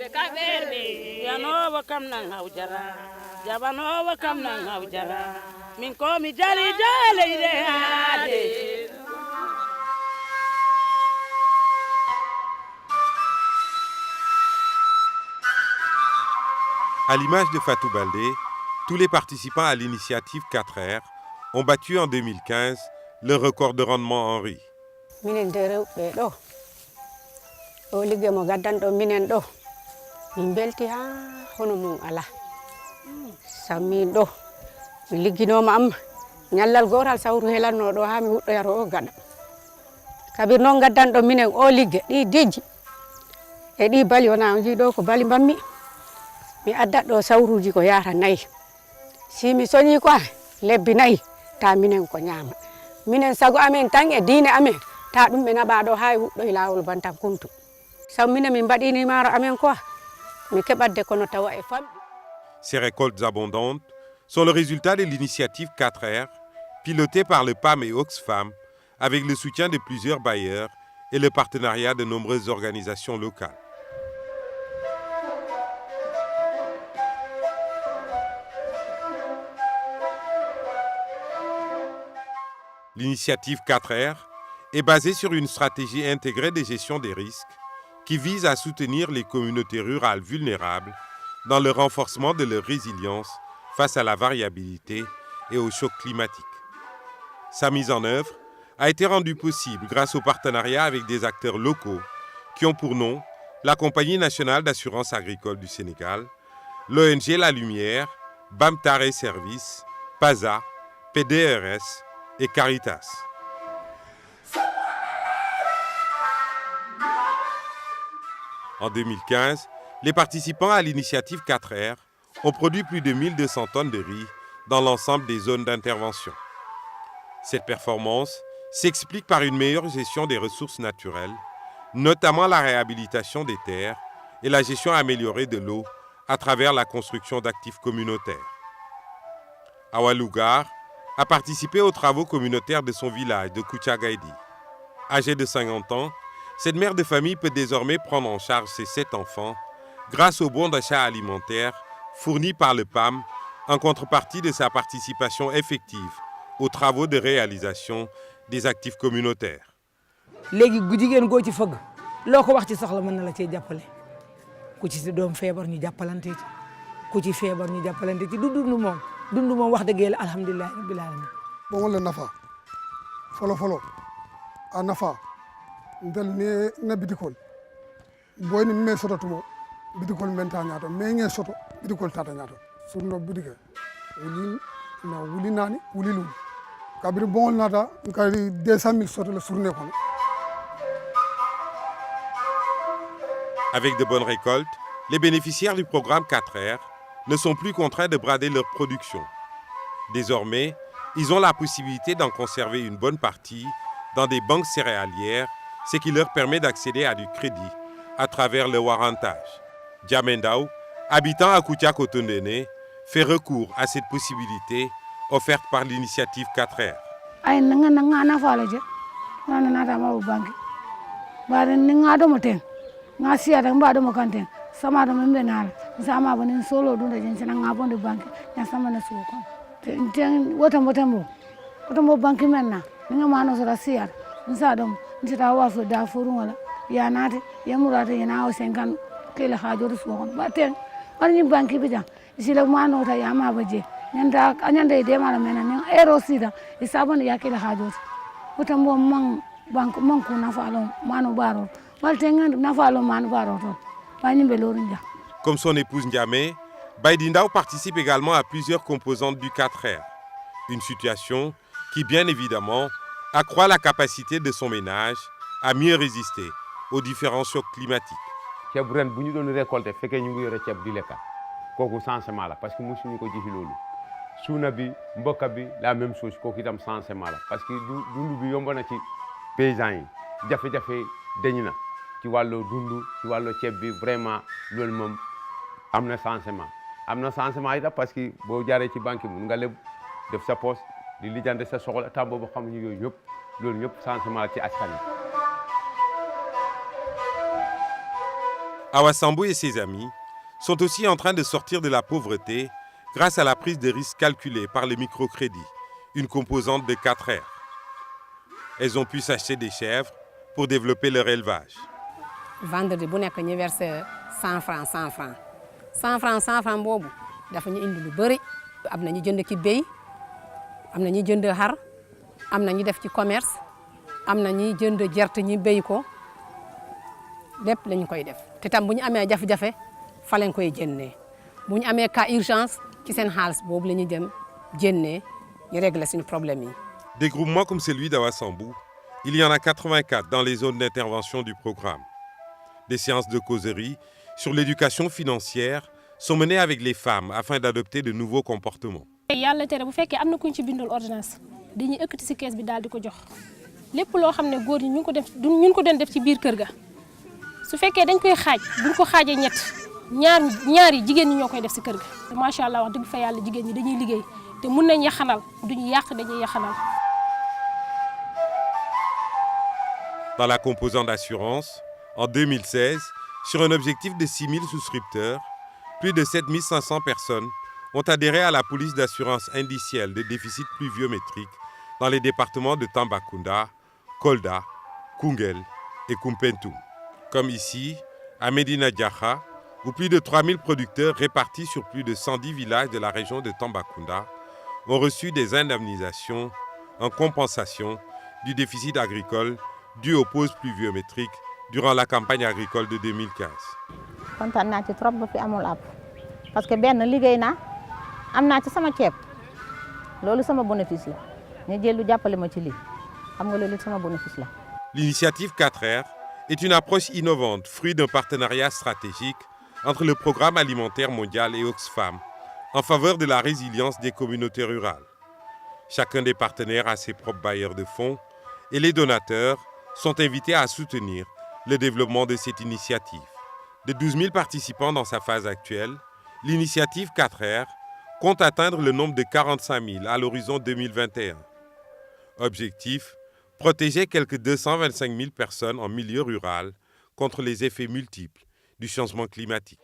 Yanova kam nan haujara Jabanova kam nan haujara Min ko mi jali jale ide hade. À l'image de Fatou Baldé, tous les participants à l'initiative 4R ont battu en 2015 le record de rendement en riz. Minen de rewɓe ɗo o ligge mo gaddanɗo minen ɗo min belti ha hono mum ala sammin ɗo mi ligginoma amma ñallal gotal sawru helanno ɗo ha mi huɗɗoyata o gaɗa kabir noon gaddanɗo minen o ligge ɗi dijji e ɗi bali wona on jiiɗo ko bali bammi mi addat ɗo sawruji ko yata 4 si mi soñi ko lebbi 4 ta minen ko ñaama minen sago amen tan e diine amen ta ɗum ɓe naɓa ɗo ha e huɗɗo e lawol bantan kuntu sabu minen min mbaɗini maaro amen quoi mi keɓatde kono tawa e famɗi. Ces récoltes abondantes sont le résultat de l'initiative 4R, pilotée par le PAM et Oxfam, avec le soutien de plusieurs bailleurs et le partenariat de nombreuses organisations locales. L'initiative 4R est basée sur une stratégie intégrée de gestion des risques qui vise à soutenir les communautés rurales vulnérables dans le renforcement de leur résilience face à la variabilité et aux chocs climatiques. Sa mise en œuvre a été rendue possible grâce au partenariat avec des acteurs locaux qui ont pour nom la Compagnie nationale d'assurance agricole du Sénégal, l'ONG La Lumière, Bamtare Services, PASA, PDRS et Caritas. En 2015, les participants à l'initiative 4R ont produit plus de 1200 tonnes de riz dans l'ensemble des zones d'intervention. Cette performance s'explique par une meilleure gestion des ressources naturelles, notamment la réhabilitation des terres et la gestion améliorée de l'eau à travers la construction d'actifs communautaires. Awa Lougar a participé aux travaux communautaires de son village de Kouchagaïdi. Âgée de 50 ans, cette mère de famille peut désormais prendre en charge ses 7 enfants grâce au bon d'achat alimentaire fourni par le PAM en contrepartie de sa participation effective aux travaux de réalisation des actifs communautaires. léegi gu jigéen goo ci fëgg loo ko wax ci soxla mën na la cee jàppale ku ci doom feebar ñu jàppalante ci ku ci feebar ñu jàppalante ci dund moom wax dëgg yàlla alhamdulilah rabbil alamin bon wala nafa folo a nafa ndel ne bidikol boy ni me soto tumo bidikol menta ñaato me nge soto bidikol tata ñaato surno bidike wuli nani wuli lum kabiri bon nata kadi 200 000 soto le surne kono. Avec de bonnes récoltes, les bénéficiaires du programme 4R ne sont plus contraints de brader leur production. Désormais, ils ont la possibilité d'en conserver une bonne partie dans des banques céréalières, ce qui leur permet d'accéder à du crédit à travers le warantage. Djamendao, habitant à Koutia-Kotondene, fait recours à cette possibilité offerte par l'initiative 4R. Sama da membe nala sama banin solo dunda jense na ngabon de banki ya sama na suko ten wotambo banki menna nga mano so rasiya nsa dom nta wa fo da furun wala ya nati ya murata yana o 50 kila hajoru suko ba ten wani banki bija isila mano ta ya ma baje nyanda ide mala mena ni ero sida isabon ya kila hajoru wotambo man bank man ku na falo mano baro wal ten na falo mano baro to. Comme son épouse Ndiamé, Baïdindao participe également à plusieurs composantes du 4R. Une situation qui, bien évidemment, accroît la capacité de son ménage à mieux résister aux différents chocs climatiques. ceeb ren bu ñu doon récolter fekkee ñu ngi yore ceeb di lekka kooku changement la parce que mosuñu ko ji loolu suuna bi mbokka bi la même chose kooku itam changement la parce que dund bi yomb na ci paysans yi jafe-jafe dañ na ci wàllu dund ci wàllu ceeb bi vraiment loolu moom am na changement itam parce que boo jaaree ci banque mun nga leb def sa poche di lijjante sa soxla temps boobu xamuñu yooyu ñëpp loolu ñëpp changement la ci askan wi. Awa Sambou et ses amis sont aussi en train de sortir de la pauvreté grâce à la prise de risques calculée par le microcrédit, une composante de 4R. Elles ont pu s'acheter des chèvres pour développer leur élevage. vendredi bu nekk ñu versé 100 francs 100 francs 100 francs 100 francs boobu dafa ñu indi lu bëri am na ñu jënd ci béy am na ñu jënd xar am na ñu def ci commerce am na ñuy jënd gerte ñi béy ko lépp lañu koy def te tam bu ñu amee jafe-jafe fa lañ koy jëndee bu ñu amee cas urgence ci seen xaalis boobu la ñuy dem jëndee ñu régler suñu problème yi. Des groupements comme celui d'Awa Sambou, il y en a 84 dans les zones d'intervention du programme. Des séances de causerie sur l'éducation financière sont menées avec les femmes afin d'adopter de nouveaux comportements. yàlla tere bu fekkee am na ku ñu ci bindal ordonnance dañuy ëkkati si kees bi daal di ko jox lépp loo xam ne góor ñi ñu ngi ko doon def ci biir kër ga su fekkee dañ koy xaaj buñ ko xaajee ñett ñaar yi jigéen ñi ñoo koy def si kër ga. macha allah wax dëgg fa yàlla jigéen ñi dañuy liggéey te mun nañ yaxanal duñu yàq dañuy yaxanal. Dans la composante assurance, en 2016, sur un objectif de 6 000 souscripteurs, plus de 7 500 personnes ont adhéré à la police d'assurance indicielle de déficit pluviométrique dans les départements de Tambacounda, Kolda, Koungheul et Koumpentoum. Comme ici, à Medina Diakha, où plus de 3 000 producteurs répartis sur plus de 110 villages de la région de Tambacounda ont reçu des indemnisations en compensation du déficit agricole dû aux pauses pluviométriques durant la campagne agricole de 2015. kontaan naa ci trop ba fi amul àpp parce que benn liggéey naa am naa ci sama ceeb loolu sama bénéfice la ñu jël lu jàppale ma ci lii xam nga loolu sama bénéfice la. L'initiative 4R est une approche innovante, fruit d'un partenariat stratégique entre le Programme alimentaire mondial et Oxfam en faveur de la résilience des communautés rurales. Chacun des partenaires a ses propres bailleurs de fonds et les donateurs sont invités à soutenir le développement de cette initiative. De 12 000 participants dans sa phase actuelle, l'initiative 4R compte atteindre le nombre de 45 000 à l'horizon 2021. Objectif, protéger quelques 225 000 personnes en milieu rural contre les effets multiples du changement climatique.